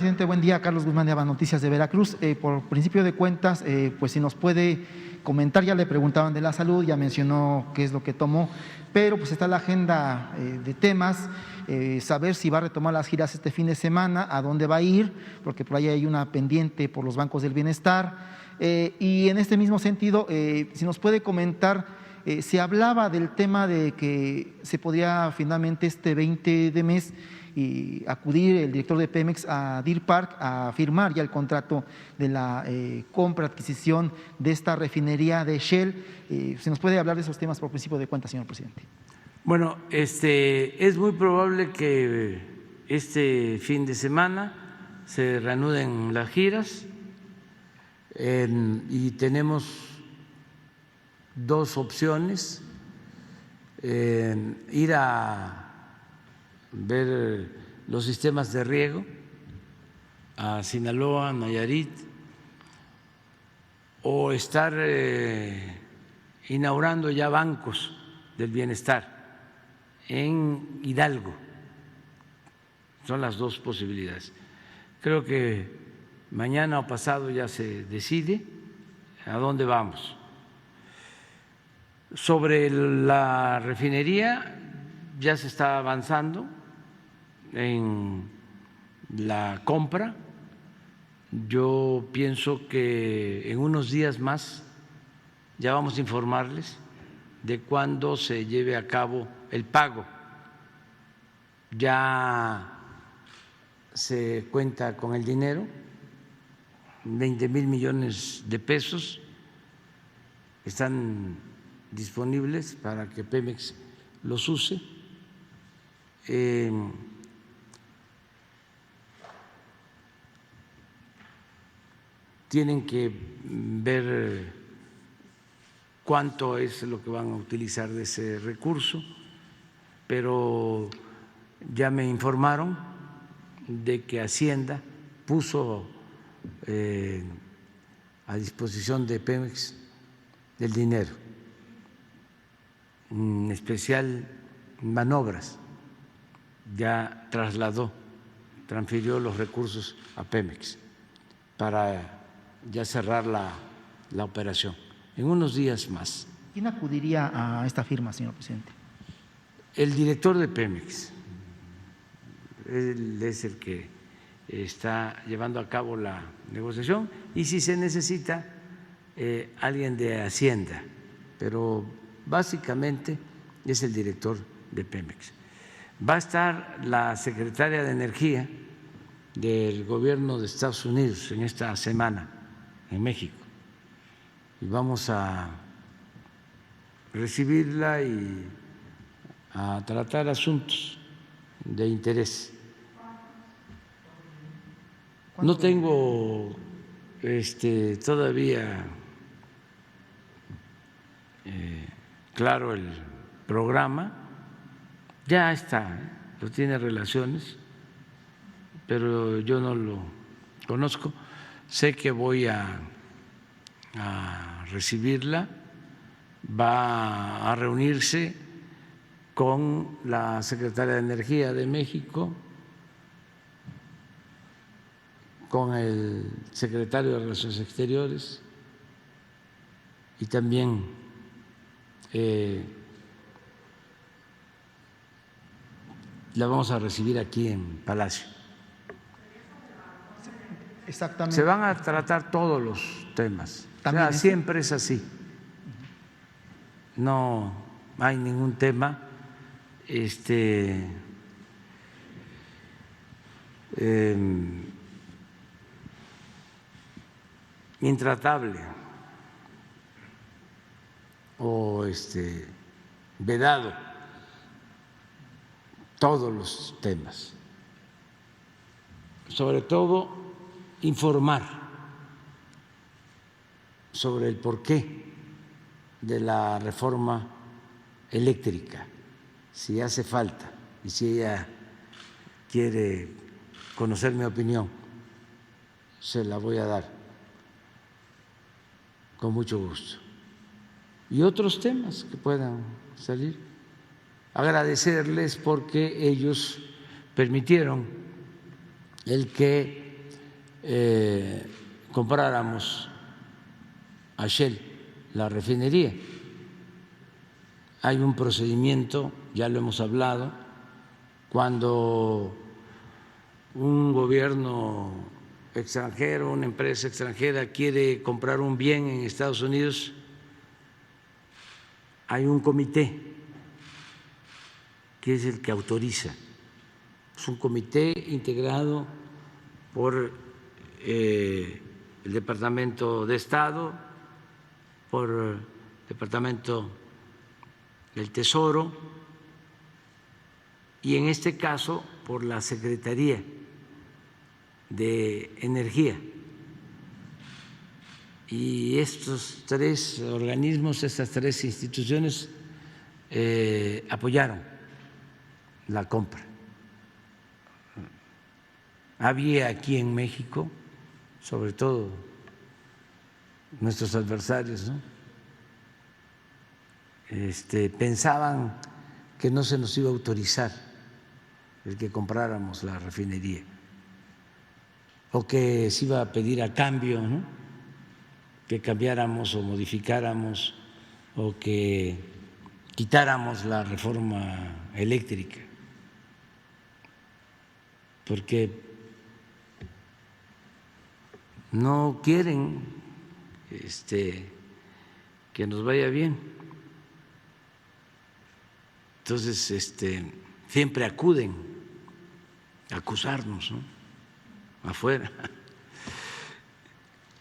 Presidente, buen día. Carlos Guzmán de Aba Noticias de Veracruz. Por principio de cuentas, pues si nos puede comentar, ya le preguntaban de la salud, ya mencionó qué es lo que tomó, pero pues está la agenda de temas, saber si va a retomar las giras este fin de semana, a dónde va a ir, porque por ahí hay una pendiente por los bancos del bienestar. Y en este mismo sentido, si nos puede comentar, se hablaba del tema de que se podría finalmente este 20 de mes y acudir el director de Pemex a Deer Park a firmar ya el contrato de la compra, adquisición de esta refinería de Shell. ¿Se nos puede hablar de esos temas por principio de cuentas, señor presidente? Bueno, es muy probable que este fin de semana se reanuden las giras y tenemos dos opciones: ir a ver los sistemas de riego a Sinaloa, Nayarit, o estar inaugurando ya bancos del bienestar en Hidalgo. Son las dos posibilidades. Creo que mañana o pasado ya se decide a dónde vamos. Sobre la refinería ya se está avanzando en la compra. Yo pienso que en unos días más ya vamos a informarles de cuándo se lleve a cabo el pago. Ya se cuenta con el dinero, 20,000 millones de pesos están disponibles para que Pemex los use. Tienen que ver cuánto es lo que van a utilizar de ese recurso, pero ya me informaron de que Hacienda puso a disposición de Pemex el dinero, en especial Manobras, ya transfirió los recursos a Pemex para ya cerrar la operación en unos días más. ¿Quién acudiría a esta firma, señor presidente? El director de Pemex, él es el que está llevando a cabo la negociación, y si se necesita alguien de Hacienda, pero básicamente es el director de Pemex. Va a estar la secretaria de Energía del gobierno de Estados Unidos en esta semana en México, y vamos a recibirla y a tratar asuntos de interés. No tengo todavía claro el programa, ya está, lo tiene Relaciones, pero yo no lo conozco. Sé que voy a recibirla, va a reunirse con la secretaria de Energía de México, con el secretario de Relaciones Exteriores, y también la vamos a recibir aquí en Palacio. Exactamente. Se van a tratar todos los temas. También o sea, siempre es así. No hay ningún tema intratable o vedado. Todos los temas, sobre todo informar sobre el porqué de la reforma eléctrica, si hace falta, y si ella quiere conocer mi opinión, se la voy a dar con mucho gusto. Y otros temas que puedan salir. Agradecerles porque ellos permitieron el que compráramos a Shell la refinería. Hay un procedimiento, ya lo hemos hablado, cuando un gobierno extranjero, una empresa extranjera quiere comprar un bien en Estados Unidos, hay un comité que es el que autoriza. Es un comité integrado por el Departamento de Estado, por el Departamento del Tesoro y en este caso por la Secretaría de Energía. Y estos tres organismos, estas tres instituciones apoyaron la compra. Había aquí en México, sobre todo nuestros adversarios, ¿no? Pensaban que no se nos iba a autorizar el que compráramos la refinería o que se iba a pedir a cambio, ¿no?, que cambiáramos o modificáramos o que quitáramos la reforma eléctrica, porque no quieren que nos vaya bien. Entonces, siempre acuden a acusarnos, ¿no?, afuera,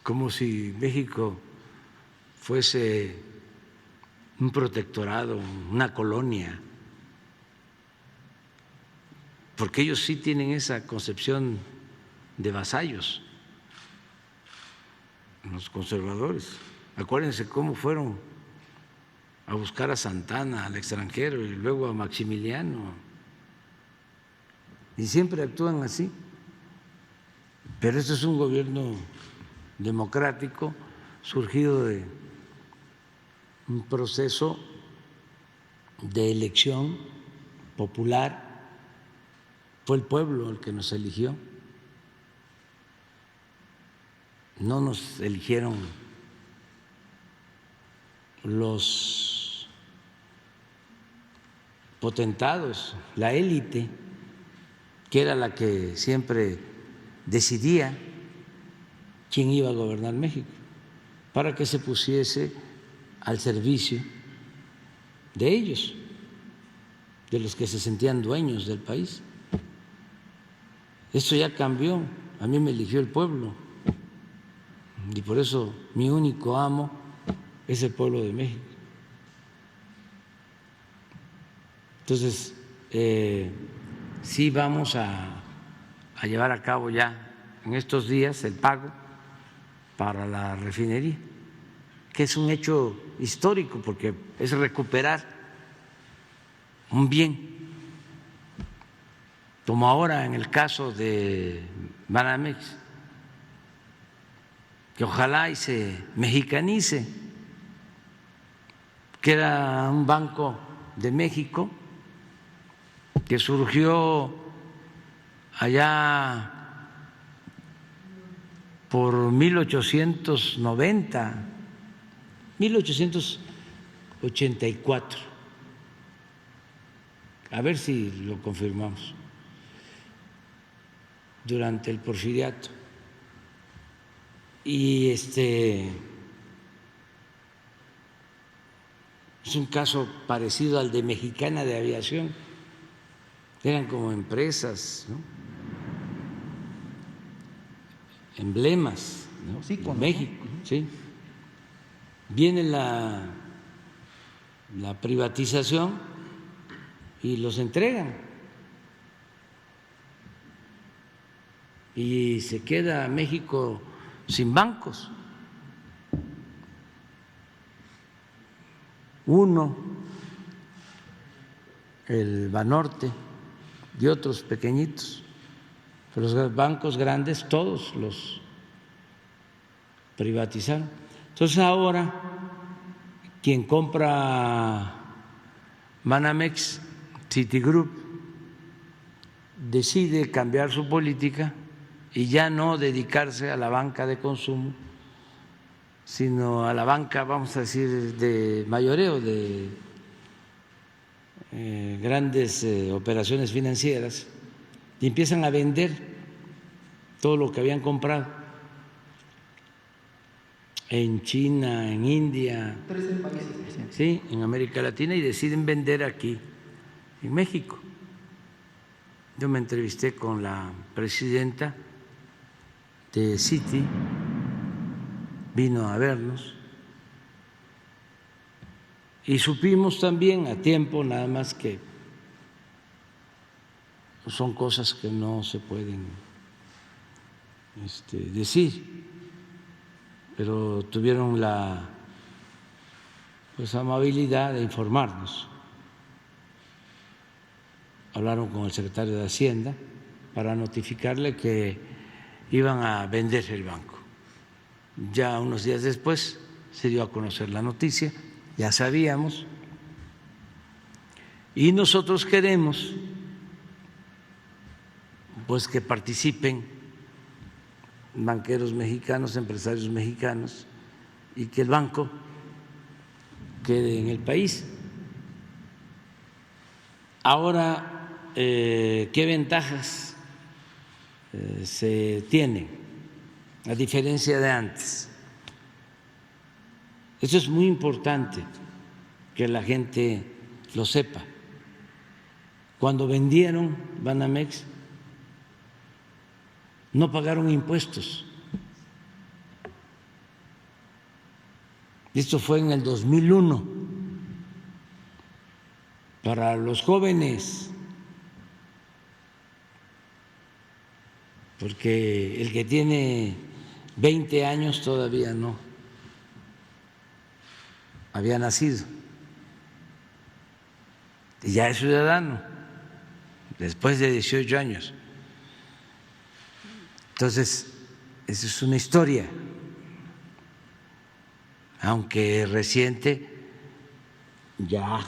como si México fuese un protectorado, una colonia, porque ellos sí tienen esa concepción de vasallos, los conservadores. Acuérdense cómo fueron a buscar a Santana al extranjero y luego a Maximiliano, y siempre actúan así. Pero esto es un gobierno democrático surgido de un proceso de elección popular. Fue el pueblo el que nos eligió, no nos eligieron los potentados, la élite, que era la que siempre decidía quién iba a gobernar México, para que se pusiese al servicio de ellos, de los que se sentían dueños del país. Esto ya cambió, a mí me eligió el pueblo y por eso mi único amo es el pueblo de México. Entonces, sí vamos a llevar a cabo ya en estos días el pago para la refinería, que es un hecho histórico porque es recuperar un bien, como ahora en el caso de Banamex, que ojalá y se mexicanice, que era un banco de México que surgió allá por 1890, 1884, a ver si lo confirmamos, durante el Porfiriato. Y es un caso parecido al de Mexicana de Aviación, eran como empresas, ¿no?, emblemas, ¿no?, Sí, de México, ¿sí? Viene la privatización y los entregan y se queda México sin bancos. Uno, el Banorte y otros pequeñitos, pero los bancos grandes todos los privatizaron. Entonces ahora quien compra Banamex, Citigroup, decide cambiar su política y ya no dedicarse a la banca de consumo, sino a la banca, vamos a decir, de mayoreo, de grandes operaciones financieras, y empiezan a vender todo lo que habían comprado en China, en India, 13 países, presidente. sí, en América Latina, y deciden vender aquí en México. Yo me entrevisté con la presidenta de Citi, vino a vernos y supimos también a tiempo, nada más que son cosas que no se pueden decir, pero tuvieron la amabilidad de informarnos. Hablaron con el secretario de Hacienda para notificarle que iban a vender el banco. Ya unos días después se dio a conocer la noticia, ya sabíamos, y nosotros queremos pues que participen banqueros mexicanos, empresarios mexicanos, y que el banco quede en el país. Ahora, ¿qué ventajas se tienen a diferencia de antes? Eso es muy importante que la gente lo sepa. Cuando vendieron Banamex, no pagaron impuestos. Esto fue en el 2001. Para los jóvenes, porque el que tiene 20 años todavía no había nacido y ya es ciudadano después de 18 años. Entonces, esa es una historia, aunque reciente, ya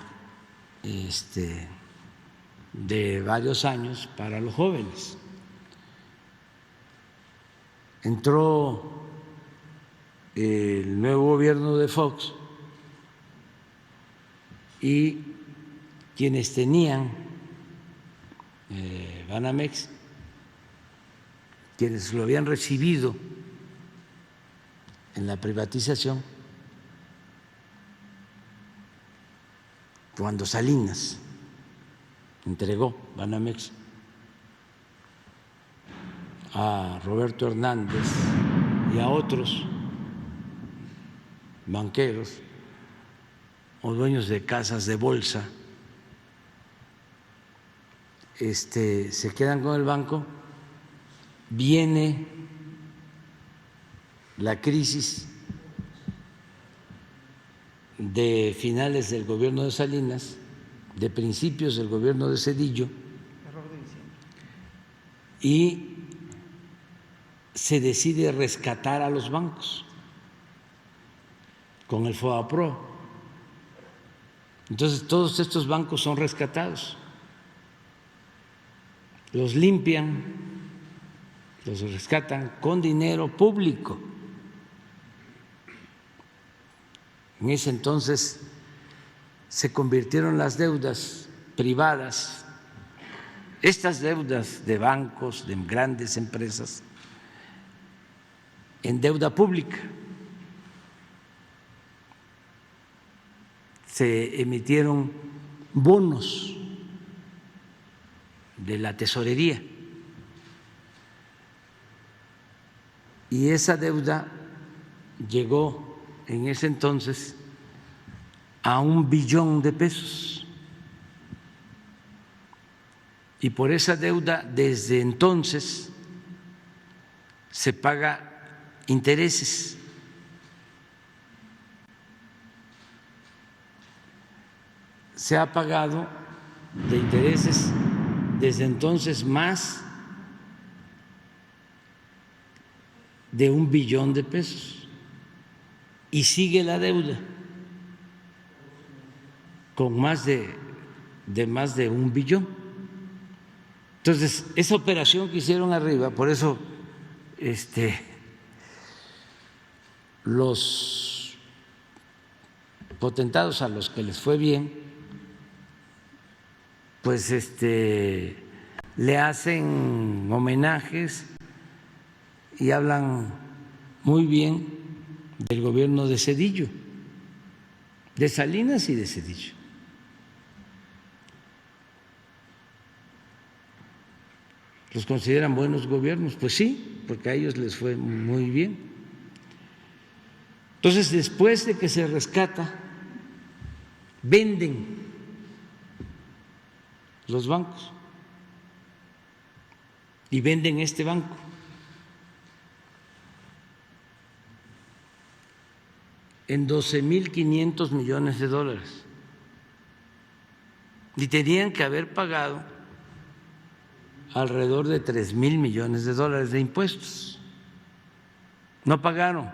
de varios años para los jóvenes. Entró el nuevo gobierno de Fox y quienes tenían Banamex, quienes lo habían recibido en la privatización, cuando Salinas entregó Banamex a Roberto Hernández y a otros banqueros o dueños de casas de bolsa, se quedan con el banco. Viene la crisis de finales del gobierno de Salinas, de principios del gobierno de Zedillo, y se decide rescatar a los bancos con el FOBAPROA. Entonces todos estos bancos son rescatados, los limpian, los rescatan con dinero público. En ese entonces se convirtieron las deudas privadas, estas deudas de bancos, de grandes empresas, en deuda pública. Se emitieron bonos de la tesorería y esa deuda llegó en ese entonces a $1 billón, y por esa deuda desde entonces se paga intereses. Se ha pagado de intereses desde entonces más de $1 billón y sigue la deuda con más de $1 billón. Entonces, esa operación que hicieron arriba, por eso los potentados a los que les fue bien, pues le hacen homenajes y hablan muy bien del gobierno de Zedillo, de Salinas y de Zedillo. ¿Los consideran buenos gobiernos? Pues sí, porque a ellos les fue muy bien. Entonces, después de que se rescata, venden los bancos y venden este banco. En $12,500 millones y tenían que haber pagado alrededor de $3,000 millones de impuestos. No pagaron,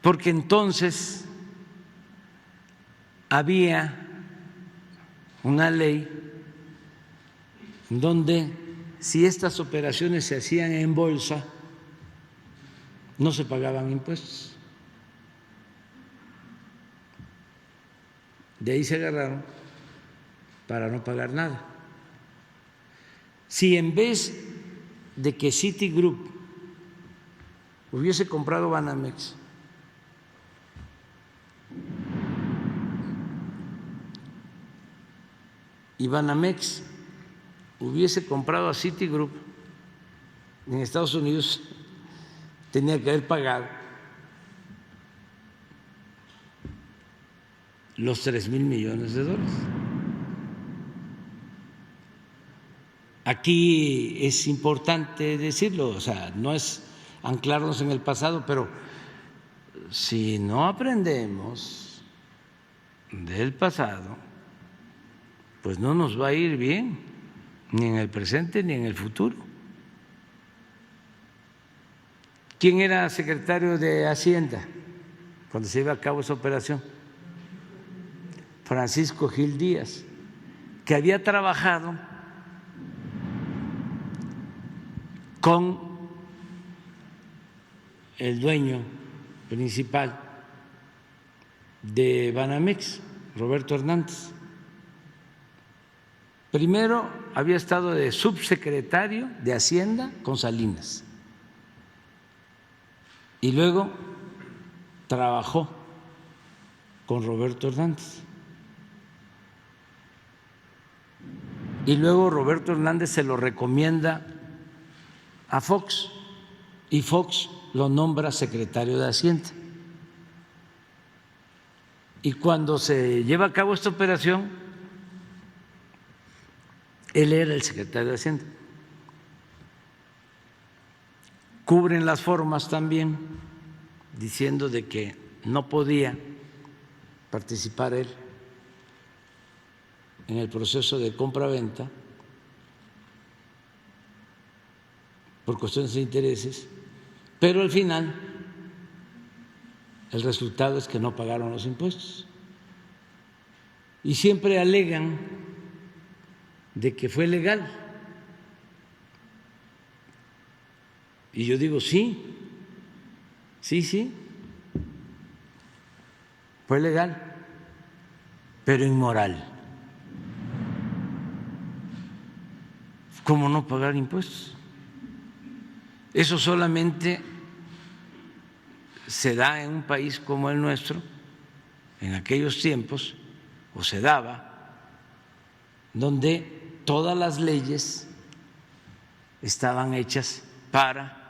porque entonces había una ley donde si estas operaciones se hacían en bolsa, no se pagaban impuestos. De ahí se agarraron para no pagar nada. Si en vez de que Citigroup hubiese comprado Banamex, y Banamex hubiese comprado a Citigroup en Estados Unidos, tenía que haber pagado los $3,000 millones. Aquí es importante decirlo, o sea, no es anclarnos en el pasado, pero si no aprendemos del pasado, pues no nos va a ir bien, ni en el presente ni en el futuro. ¿Quién era secretario de Hacienda cuando se iba a cabo esa operación? Francisco Gil Díaz, que había trabajado con el dueño principal de Banamex, Roberto Hernández. Primero había estado de subsecretario de Hacienda con Salinas y luego trabajó con Roberto Hernández. Y luego Roberto Hernández se lo recomienda a Fox y Fox lo nombra secretario de Hacienda. Y cuando se lleva a cabo esta operación, él era el secretario de Hacienda. Cubren las formas también diciendo de que no podía participar él en el proceso de compra-venta por cuestiones de intereses, pero al final el resultado es que no pagaron los impuestos. Y siempre alegan de que fue legal. Y yo digo, sí, fue legal, pero inmoral. ¿Cómo no pagar impuestos? Eso solamente se da en un país como el nuestro, en aquellos tiempos, o se daba, donde todas las leyes estaban hechas para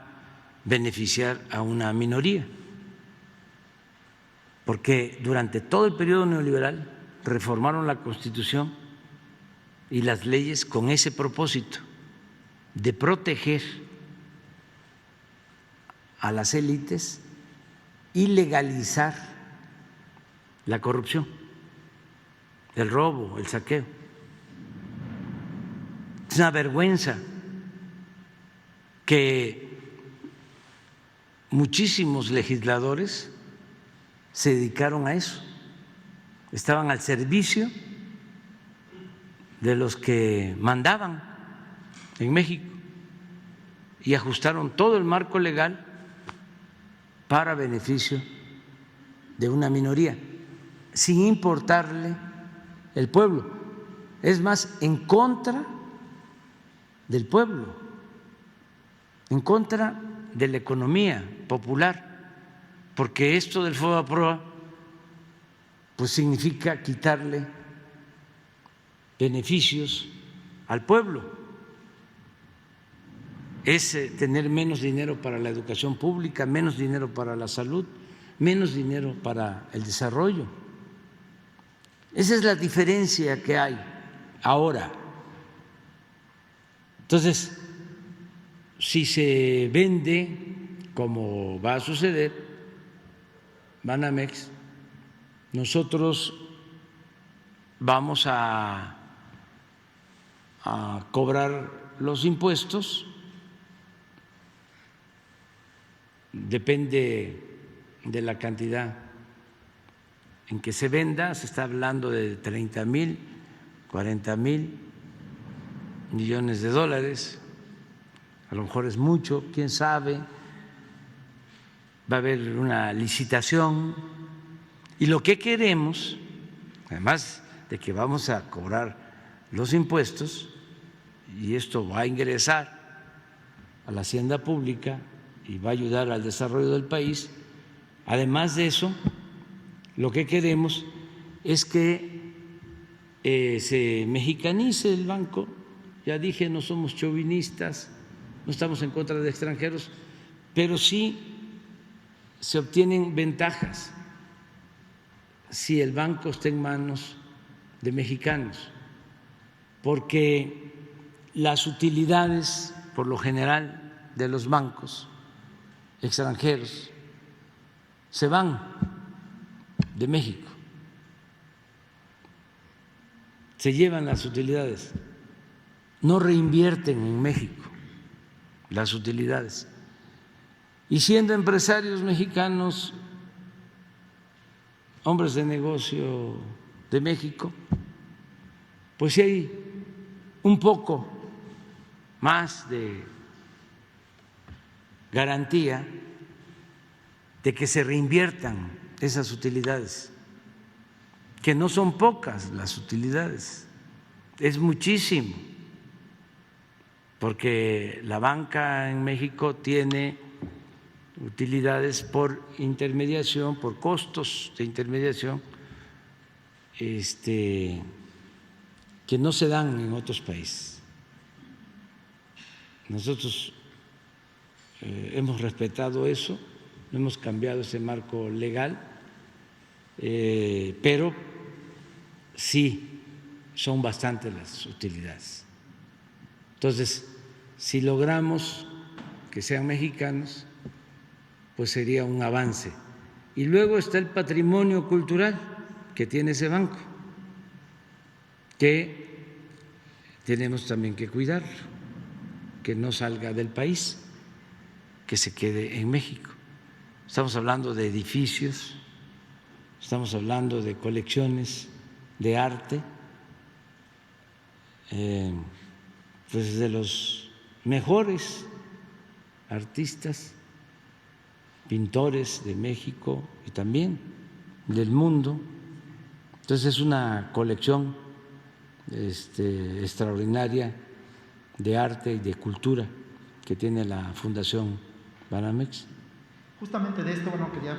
beneficiar a una minoría, porque durante todo el periodo neoliberal reformaron la Constitución y las leyes con ese propósito de proteger a las élites y legalizar la corrupción, el robo, el saqueo. Es una vergüenza que muchísimos legisladores se dedicaron a eso, estaban al servicio de los que mandaban en México y ajustaron todo el marco legal para beneficio de una minoría, sin importarle el pueblo. Es más, en contra del pueblo, en contra de la economía popular, porque esto del FOBAPROA pues significa quitarle beneficios al pueblo, es tener menos dinero para la educación pública, menos dinero para la salud, menos dinero para el desarrollo. Esa es la diferencia que hay ahora. Entonces, si se vende, como va a suceder, Banamex, nosotros vamos a cobrar los impuestos, depende de la cantidad en que se venda, se está hablando de 30,000, 40,000 millones de dólares, a lo mejor es mucho, quién sabe, va a haber una licitación y lo que queremos, además de que vamos a cobrar los impuestos y esto va a ingresar a la hacienda pública y va a ayudar al desarrollo del país, además de eso, lo que queremos es que se mexicanice el banco. Ya dije, no somos chauvinistas, no estamos en contra de extranjeros, pero sí se obtienen ventajas si el banco está en manos de mexicanos, porque las utilidades, por lo general, de los bancos extranjeros se van de México, se llevan las utilidades, no reinvierten en México las utilidades. Y siendo empresarios mexicanos, hombres de negocio de México, pues sí hay un poco más de garantía de que se reinviertan esas utilidades, que no son pocas las utilidades, es muchísimo, porque la banca en México tiene utilidades por intermediación, por costos de intermediación, que no se dan en otros países. Nosotros hemos respetado eso, no hemos cambiado ese marco legal, pero sí son bastantes las utilidades. Entonces, si logramos que sean mexicanos, pues sería un avance. Y luego está el patrimonio cultural que tiene ese banco, que tenemos también que cuidar, que no salga del país, que se quede en México. Estamos hablando de edificios, estamos hablando de colecciones de arte, pues de los mejores artistas, pintores de México y también del mundo. Entonces es una colección extraordinaria de arte y de cultura que tiene la Fundación Banamex. Justamente de esto, bueno, quería